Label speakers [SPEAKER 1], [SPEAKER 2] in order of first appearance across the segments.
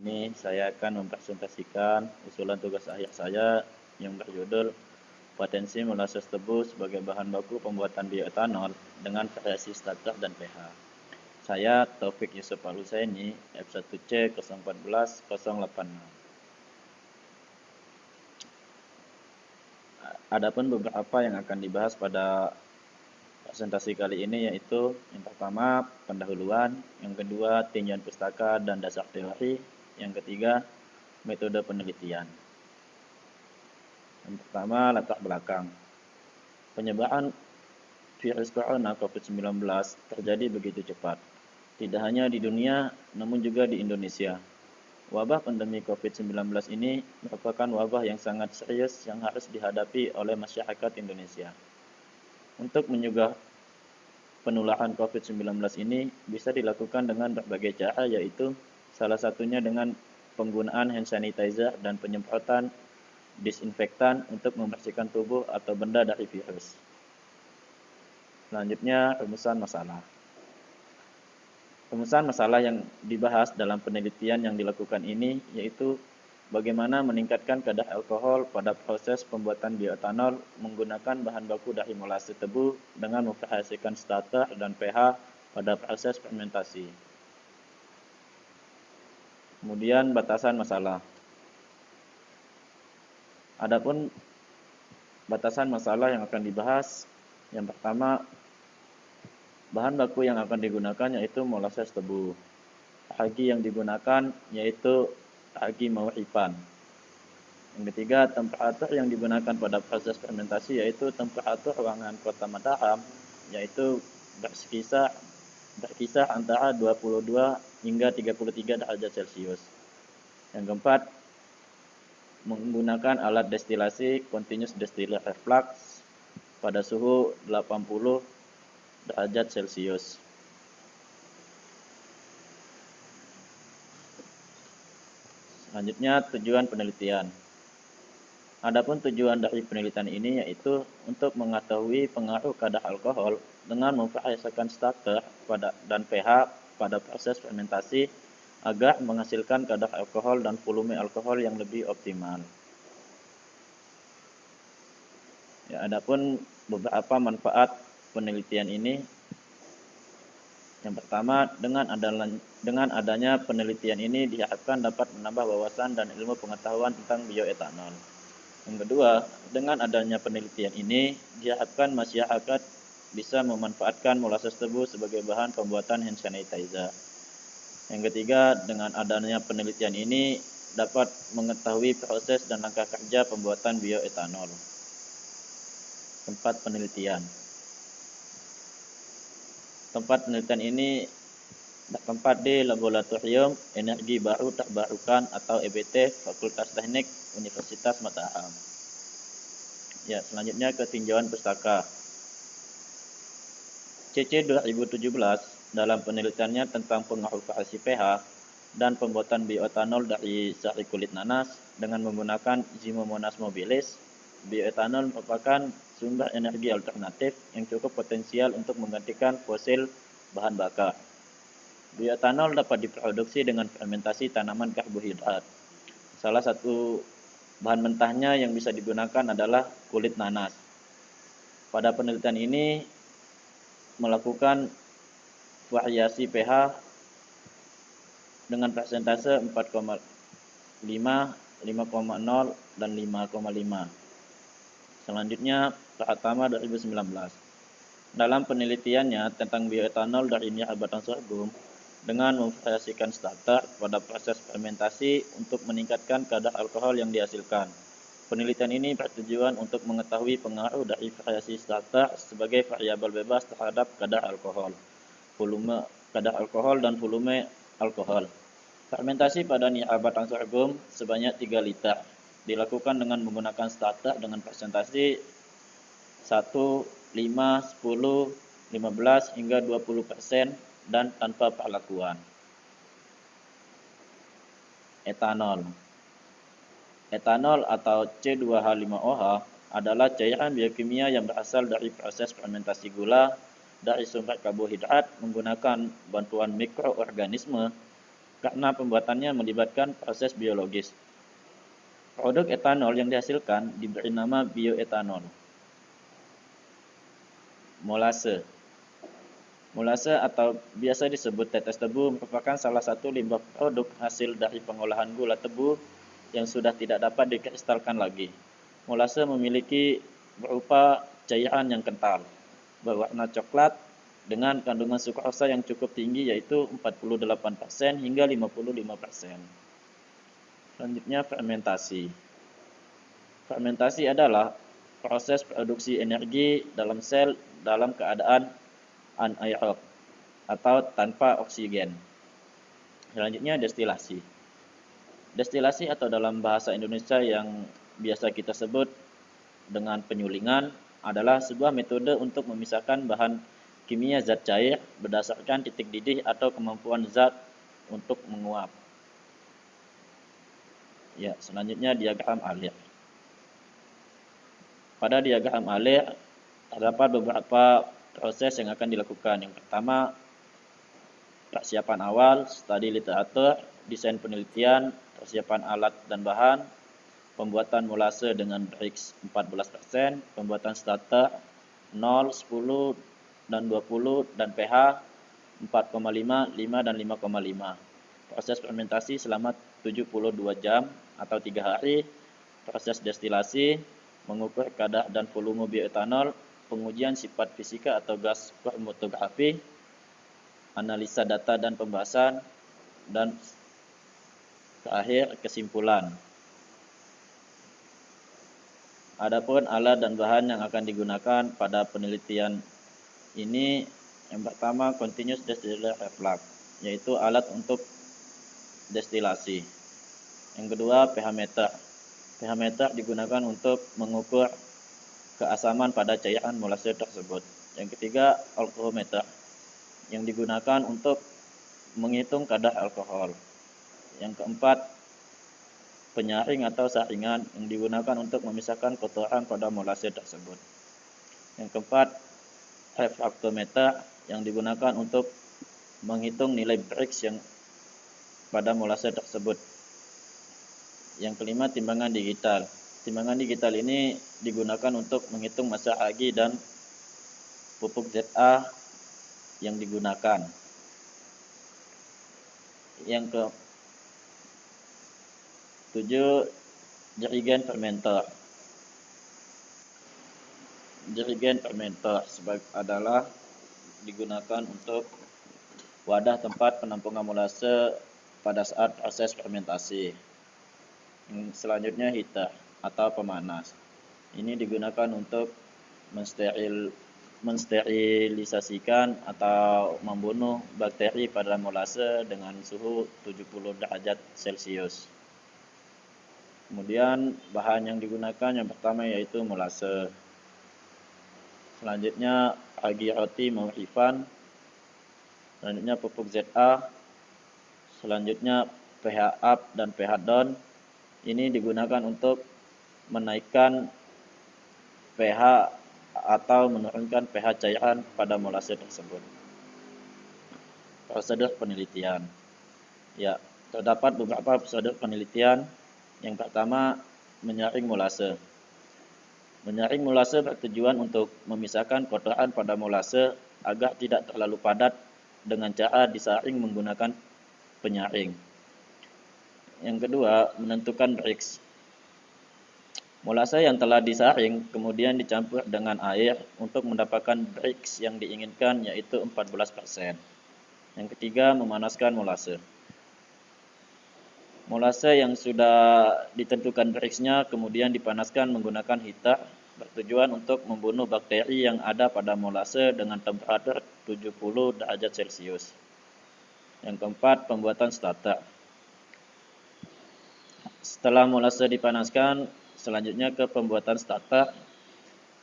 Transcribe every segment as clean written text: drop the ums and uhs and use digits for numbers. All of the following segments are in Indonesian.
[SPEAKER 1] ini saya akan mempresentasikan usulan tugas akhir saya yang berjudul Potensi molasses tebu sebagai bahan baku pembuatan bioetanol dengan variasi starter dan pH. Saya Taufik Yusuf Al-Husaini, F1C 014086. Adapun beberapa yang akan dibahas pada presentasi kali ini yaitu yang pertama pendahuluan, yang kedua tinjauan pustaka dan dasar teori, yang ketiga metode penelitian. Yang pertama latar belakang. Penyebaran virus corona COVID-19 terjadi begitu cepat. Tidak hanya di dunia, namun juga di Indonesia. Wabah pandemi COVID-19 ini merupakan wabah yang sangat serius yang harus dihadapi oleh masyarakat Indonesia. Untuk mencegah penularan COVID-19 ini bisa dilakukan dengan berbagai cara, yaitu salah satunya dengan penggunaan hand sanitizer dan penyemprotan disinfektan untuk membersihkan tubuh atau benda dari virus. Selanjutnya, rumusan masalah. Rumusan masalah yang dibahas dalam penelitian yang dilakukan ini yaitu bagaimana meningkatkan kadar alkohol pada proses pembuatan bioetanol menggunakan bahan baku dari molasses tebu dengan memvariasikan starter dan pH pada proses fermentasi. Kemudian batasan masalah. Adapun batasan masalah yang akan dibahas, yang pertama bahan baku yang akan digunakan yaitu molasses tebu. Ragi yang digunakan yaitu ragi mawripan. Yang ketiga, temperatur yang digunakan pada proses fermentasi yaitu temperatur ruangan Kota Mataram yaitu berkisar antara 22 hingga 33 derajat Celcius. Yang keempat, menggunakan alat destilasi continuous distiller reflux pada suhu 80 derajat Celcius. Selanjutnya, tujuan penelitian. Adapun tujuan dari penelitian ini yaitu untuk mengetahui pengaruh kadar alkohol dengan memvariasikan starter dan pH pada proses fermentasi agar menghasilkan kadar alkohol dan volume alkohol yang lebih optimal. Ya, adapun beberapa manfaat penelitian ini. Yang pertama, dengan adanya penelitian ini diharapkan dapat menambah wawasan dan ilmu pengetahuan tentang bioetanol. Yang kedua, dengan adanya penelitian ini diharapkan masyarakat bisa memanfaatkan molasses tebu sebagai bahan pembuatan hand sanitizer. Yang ketiga, dengan adanya penelitian ini dapat mengetahui proses dan langkah kerja pembuatan bioetanol. Tempat penelitian ini bertempat di Laboratorium Energi Baru Terbarukan atau EBT Fakultas Teknik Universitas Mataram. Ya, selanjutnya ke tinjauan pustaka. CC 2017 dalam penelitiannya tentang pengaruh variasi pH dan pembuatan bioetanol dari sari kulit nanas dengan menggunakan Zimomonas mobilis, bioetanol merupakan sumber energi alternatif yang cukup potensial untuk menggantikan fosil bahan bakar. Bioetanol dapat diproduksi dengan fermentasi tanaman karbohidrat. Salah satu bahan mentahnya yang bisa digunakan adalah kulit nanas. Pada penelitian ini melakukan variasi pH dengan persentase 4,5, 5,0, dan 5,5. Selanjutnya, Pratama 2019. Dalam penelitiannya tentang bioetanol dari nira batang sorghum dengan memvariasikan starter pada proses fermentasi untuk meningkatkan kadar alkohol yang dihasilkan. Penelitian ini bertujuan untuk mengetahui pengaruh dari variasi starter sebagai variabel bebas terhadap kadar alkohol dan volume alkohol. Fermentasi pada nira batang sorghum sebanyak 3 liter dilakukan dengan menggunakan starter dengan presentasi 1, 5, 10, 15 hingga 20% dan tanpa perlakuan. Etanol atau C2H5OH adalah cairan biokimia yang berasal dari proses fermentasi gula dari sumber karbohidrat menggunakan bantuan mikroorganisme karena pembuatannya melibatkan proses biologis. Produk etanol yang dihasilkan diberi nama bioetanol. Molase. Molase atau biasa disebut tetes tebu merupakan salah satu limbah produk hasil dari pengolahan gula tebu yang sudah tidak dapat dikristalkan lagi. Molase memiliki berupa cairan yang kental, berwarna coklat dengan kandungan sukrosa yang cukup tinggi yaitu 48% hingga 55%. Selanjutnya fermentasi. Fermentasi adalah proses produksi energi dalam sel dalam keadaan anaerob atau tanpa oksigen. Selanjutnya destilasi. Destilasi atau dalam bahasa Indonesia yang biasa kita sebut dengan penyulingan adalah sebuah metode untuk memisahkan bahan kimia zat cair berdasarkan titik didih atau kemampuan zat untuk menguap. Ya, selanjutnya diagram alir. Pada diagram alir terdapat beberapa proses yang akan dilakukan. Yang pertama, persiapan awal, studi literatur, desain penelitian, persiapan alat dan bahan, pembuatan molase dengan Brix 14%, pembuatan starter 0, 10, dan 20, dan pH 4,5, 5, dan 5,5. Proses fermentasi selama 72 jam atau 3 hari, proses destilasi, mengukur kadar dan volume bioetanol, pengujian sifat fisika atau gas kromatografi, analisa data dan pembahasan, dan terakhir kesimpulan. Adapun alat dan bahan yang akan digunakan pada penelitian ini, yang pertama continuous distillation reflux, yaitu alat untuk destilasi. Yang kedua pH meter. pH meter digunakan untuk mengukur keasaman pada cairan molase tersebut. Yang ketiga, alkoholmeter yang digunakan untuk menghitung kadar alkohol. Yang keempat, penyaring atau saringan yang digunakan untuk memisahkan kotoran pada molase tersebut. Yang keempat, refraktometer yang digunakan untuk menghitung nilai Brix yang pada molase tersebut. Yang kelima, timbangan digital. Timbangan digital ini digunakan untuk menghitung massa agi dan pupuk ZA yang digunakan. Yang ke-7, jerigen fermenter. Jerigen fermenter adalah digunakan untuk wadah tempat penampungan molase pada saat proses fermentasi. Selanjutnya heater atau pemanas. Ini digunakan untuk mensterilisasikan atau membunuh bakteri pada molase dengan suhu 70 derajat Celcius. Kemudian bahan yang digunakan yang pertama yaitu molase. Selanjutnya ragi roti maurifan. Selanjutnya pupuk ZA. Selanjutnya pH up dan pH down. Ini digunakan untuk menaikkan pH atau menurunkan pH cairan pada molase tersebut. Prosedur penelitian. Ya, terdapat beberapa prosedur penelitian. Yang pertama, menyaring molase. Menyaring molase bertujuan untuk memisahkan kotoran pada molase agar tidak terlalu padat dengan cara disaring menggunakan penyaring. Yang kedua, menentukan Brix. Molase yang telah disaring kemudian dicampur dengan air untuk mendapatkan Brix yang diinginkan yaitu 14%. Yang ketiga, memanaskan molase. Molase yang sudah ditentukan Brix-nya kemudian dipanaskan menggunakan heater bertujuan untuk membunuh bakteri yang ada pada molase dengan temperatur 70 derajat Celcius. Yang keempat, pembuatan starter. Setelah molase dipanaskan, selanjutnya ke pembuatan starter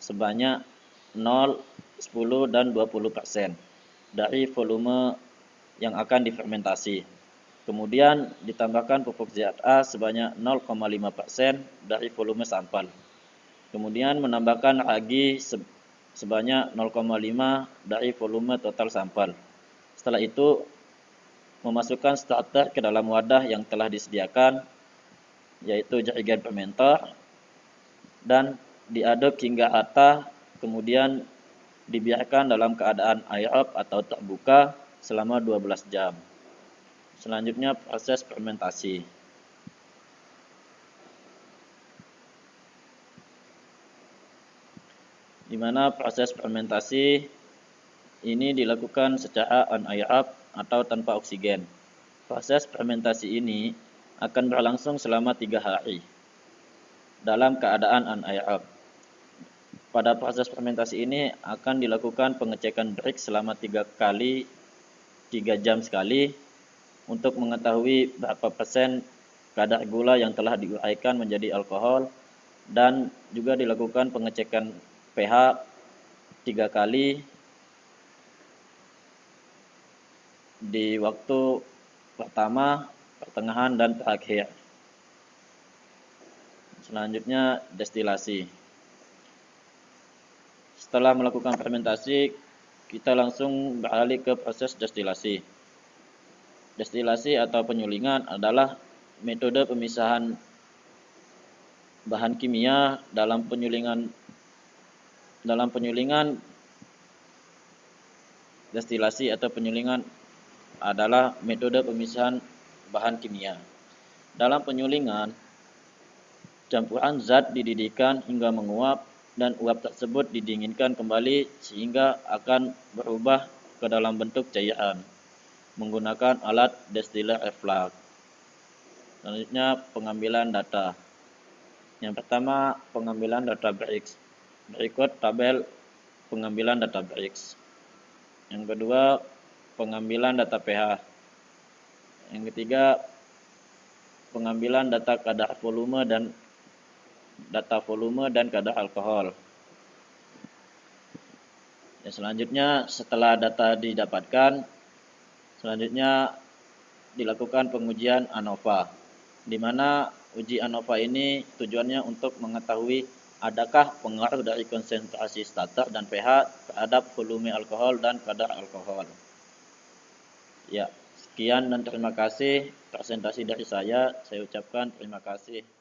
[SPEAKER 1] sebanyak 0, 10, dan 20% dari volume yang akan difermentasi. Kemudian ditambahkan pupuk ZA sebanyak 0,5% dari volume sampel. Kemudian menambahkan ragi sebanyak 0,5 dari volume total sampel. Setelah itu memasukkan starter ke dalam wadah yang telah disediakan, yaitu jerigen fermenter, dan diaduk hingga rata, kemudian dibiarkan dalam keadaan aerob atau terbuka selama 12 jam. Selanjutnya proses fermentasi. Di mana proses fermentasi ini dilakukan secara anaerob atau tanpa oksigen. Proses fermentasi ini akan berlangsung selama 3 hari dalam keadaan anaerob. Pada proses fermentasi ini akan dilakukan pengecekan Brix selama 3 jam sekali untuk mengetahui berapa persen kadar gula yang telah diuraikan menjadi alkohol, dan juga dilakukan pengecekan pH 3 kali di waktu pertama, pertengahan, dan terakhir. Selanjutnya destilasi. Setelah melakukan fermentasi, kita langsung beralih ke proses destilasi. Destilasi atau penyulingan adalah metode pemisahan bahan kimia dalam penyulingan destilasi atau penyulingan adalah metode pemisahan bahan kimia. Dalam penyulingan, campuran zat dididihkan hingga menguap, dan uap tersebut didinginkan kembali sehingga akan berubah ke dalam bentuk cairan menggunakan alat destiller reflux. Selanjutnya pengambilan data. Yang pertama, pengambilan data Brix. Berikut tabel pengambilan data Brix. Yang kedua, pengambilan data pH. Yang ketiga, pengambilan data kadar volume dan kadar alkohol. Selanjutnya, setelah data didapatkan, selanjutnya dilakukan pengujian ANOVA, di mana uji ANOVA ini tujuannya untuk mengetahui adakah pengaruh dari konsentrasi starter dan pH terhadap volume alkohol dan kadar alkohol. Ya, sekian dan terima kasih presentasi dari saya. Saya ucapkan terima kasih.